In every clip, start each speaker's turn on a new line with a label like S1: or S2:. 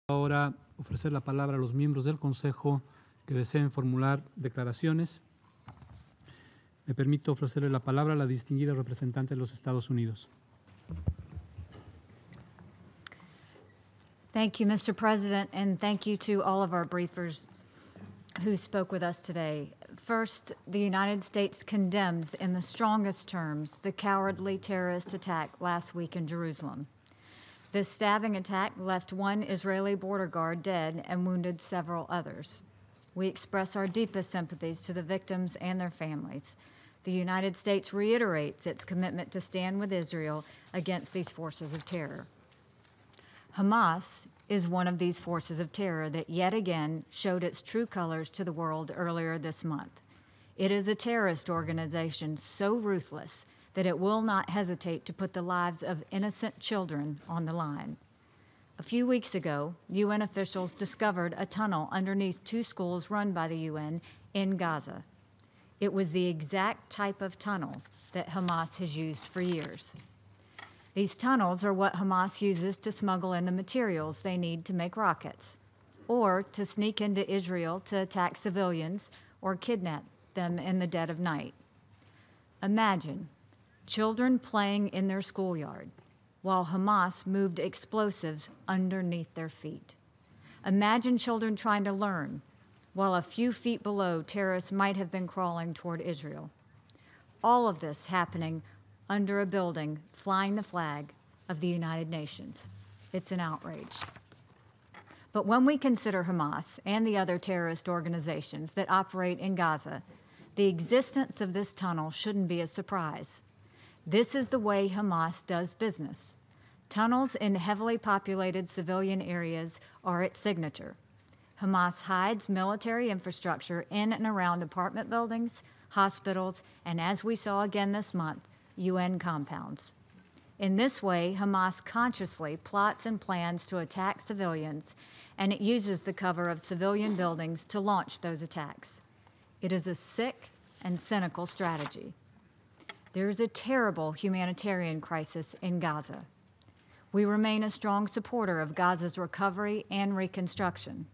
S1: Ahora ofrecer la palabra a los miembros del Consejo que deseen formular declaraciones. Me permito ofrecerle la palabra a la distinguida representante de los Estados Unidos.
S2: Thank you, Mr. President, and thank you to all of our briefers who spoke with us today. First, the United States condemns in the strongest terms the cowardly terrorist attack last week in Jerusalem. This stabbing attack left one Israeli border guard dead and wounded several others. We express our deepest sympathies to the victims and their families. The United States reiterates its commitment to stand with Israel against these forces of terror. Hamas is one of these forces of terror that yet again showed its true colors to the world earlier this month. It is a terrorist organization so ruthless that it will not hesitate to put the lives of innocent children on the line. A few weeks ago, UN officials discovered a tunnel underneath two schools run by the UN in Gaza. It was the exact type of tunnel that Hamas has used for years. These tunnels are what Hamas uses to smuggle in the materials they need to make rockets, or to sneak into Israel to attack civilians or kidnap them in the dead of night. Imagine children playing in their schoolyard while Hamas moved explosives underneath their feet. Imagine children trying to learn while a few feet below terrorists might have been crawling toward Israel. All of this happening under a building flying the flag of the United Nations. It's an outrage. But when we consider Hamas and the other terrorist organizations that operate in Gaza, the existence of this tunnel shouldn't be a surprise. This is the way Hamas does business. Tunnels in heavily populated civilian areas are its signature. Hamas hides military infrastructure in and around apartment buildings, hospitals, and as we saw again this month, UN compounds. In this way, Hamas consciously plots and plans to attack civilians, and it uses the cover of civilian buildings to launch those attacks. It is a sick and cynical strategy. There is a terrible humanitarian crisis in Gaza. We remain a strong supporter of Gaza's recovery and reconstruction.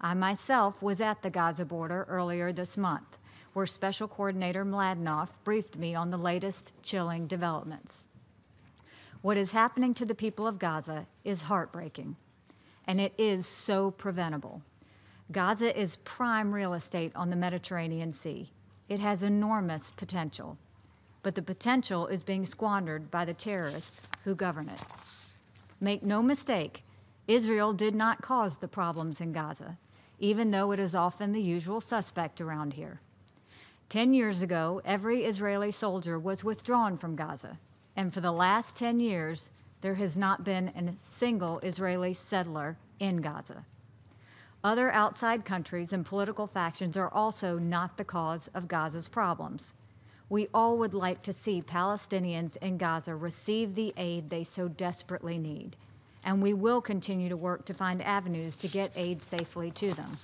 S2: I myself was at the Gaza border earlier this month, where Special Coordinator Mladenov briefed me on the latest chilling developments. What is happening to the people of Gaza is heartbreaking, and it is so preventable. Gaza is prime real estate on the Mediterranean Sea. It has enormous potential, but the potential is being squandered by the terrorists who govern it. Make no mistake, Israel did not cause the problems in Gaza, even though it is often the usual suspect around here. 10 years ago, every Israeli soldier was withdrawn from Gaza, and for the last 10 years, there has not been a single Israeli settler in Gaza. Other outside countries and political factions are also not the cause of Gaza's problems. We all would like to see Palestinians in Gaza receive the aid they so desperately need, and we will continue to work to find avenues to get aid safely to them.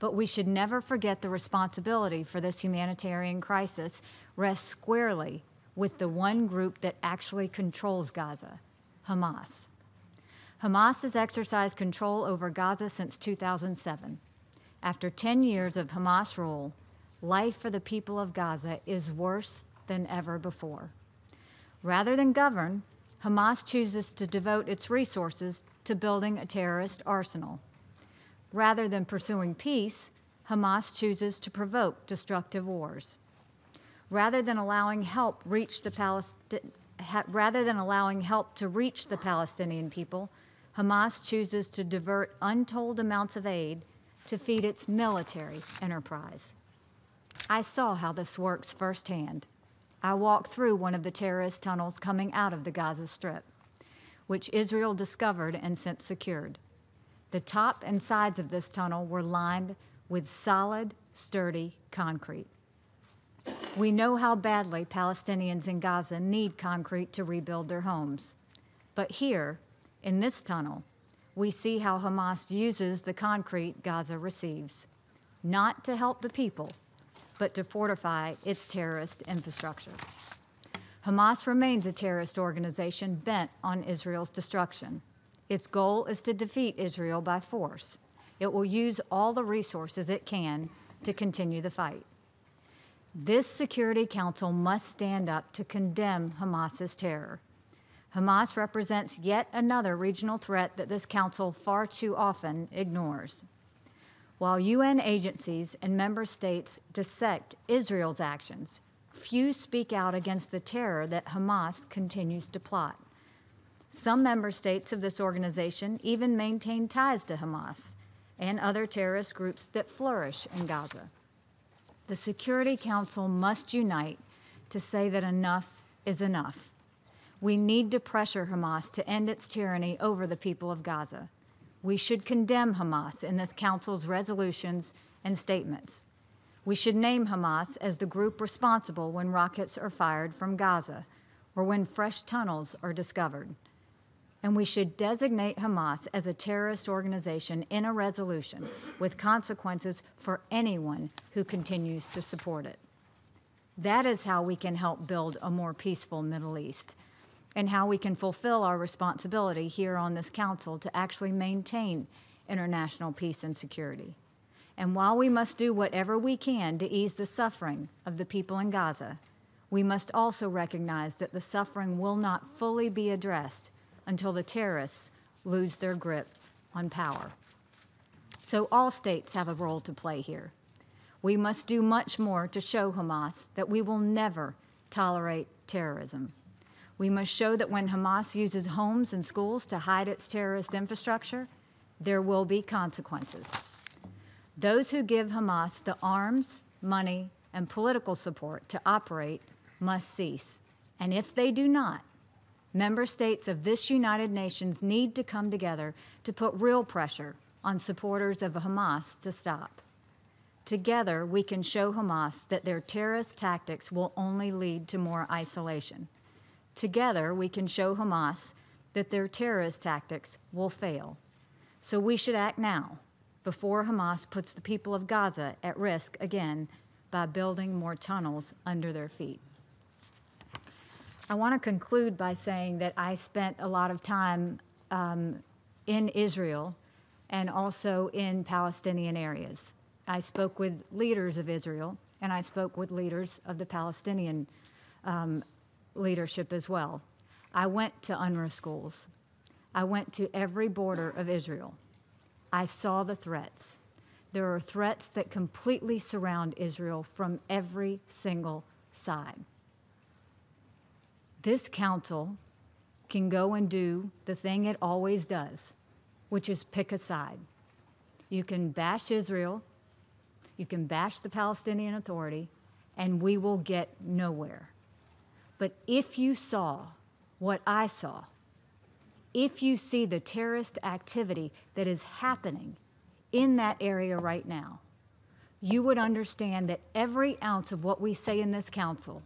S2: But we should never forget the responsibility for this humanitarian crisis rests squarely with the one group that actually controls Gaza, Hamas. Hamas has exercised control over Gaza since 2007. After 10 years of Hamas rule, life for the people of Gaza is worse than ever before. Rather than govern, Hamas chooses to devote its resources to building a terrorist arsenal. Rather than pursuing peace, Hamas chooses to provoke destructive wars. Rather than allowing help to reach the Palestinian people, Hamas chooses to divert untold amounts of aid to feed its military enterprise. I saw how this works firsthand. I walked through one of the terrorist tunnels coming out of the Gaza Strip, which Israel discovered and since secured. The top and sides of this tunnel were lined with solid, sturdy concrete. We know how badly Palestinians in Gaza need concrete to rebuild their homes. But here, in this tunnel, we see how Hamas uses the concrete Gaza receives, not to help the people, but to fortify its terrorist infrastructure. Hamas remains a terrorist organization bent on Israel's destruction. Its goal is to defeat Israel by force. It will use all the resources it can to continue the fight. This Security Council must stand up to condemn Hamas's terror. Hamas represents yet another regional threat that this council far too often ignores. While UN agencies and member states dissect Israel's actions, few speak out against the terror that Hamas continues to plot. Some member states of this organization even maintain ties to Hamas and other terrorist groups that flourish in Gaza. The Security Council must unite to say that enough is enough. We need to pressure Hamas to end its tyranny over the people of Gaza. We should condemn Hamas in this council's resolutions and statements. We should name Hamas as the group responsible when rockets are fired from Gaza or when fresh tunnels are discovered. And we should designate Hamas as a terrorist organization in a resolution with consequences for anyone who continues to support it. That is how we can help build a more peaceful Middle East and how we can fulfill our responsibility here on this council to actually maintain international peace and security. And while we must do whatever we can to ease the suffering of the people in Gaza, we must also recognize that the suffering will not fully be addressed until the terrorists lose their grip on power. So all states have a role to play here. We must do much more to show Hamas that we will never tolerate terrorism. We must show that when Hamas uses homes and schools to hide its terrorist infrastructure, there will be consequences. Those who give Hamas the arms, money, and political support to operate must cease. And if they do not, member states of this United Nations need to come together to put real pressure on supporters of Hamas to stop. Together, we can show Hamas that their terrorist tactics will only lead to more isolation. Together, we can show Hamas that their terrorist tactics will fail. So we should act now, before Hamas puts the people of Gaza at risk again by building more tunnels under their feet. I want to conclude by saying that I spent a lot of time in Israel and also in Palestinian areas. I spoke with leaders of Israel, and I spoke with leaders of the Palestinian leadership as well. I went to UNRWA schools. I went to every border of Israel. I saw the threats. There are threats that completely surround Israel from every single side. This council can go and do the thing it always does, which is pick a side. You can bash Israel, you can bash the Palestinian Authority, and we will get nowhere. But if you saw what I saw, if you see the terrorist activity that is happening in that area right now, you would understand that every ounce of what we say in this council,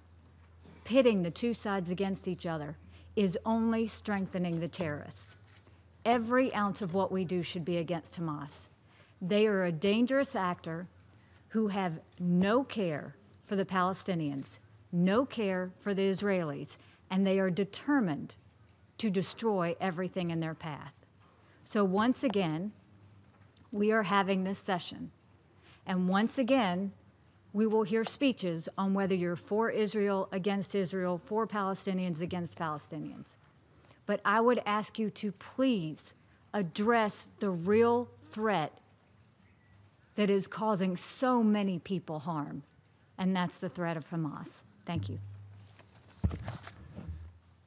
S2: pitting the two sides against each other, is only strengthening the terrorists. Every ounce of what we do should be against Hamas. They are a dangerous actor who have no care for the Palestinians, no care for the Israelis, and they are determined to destroy everything in their path. So once again, we are having this session. And once again, we will hear speeches on whether you're for Israel, for Palestinians, against Palestinians. But I would ask you to please address the real threat that is causing so many people harm, and that's the threat of Hamas. Thank you.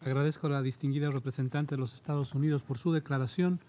S1: Agradezco a la distinguida representante de los Estados Unidos por su declaración.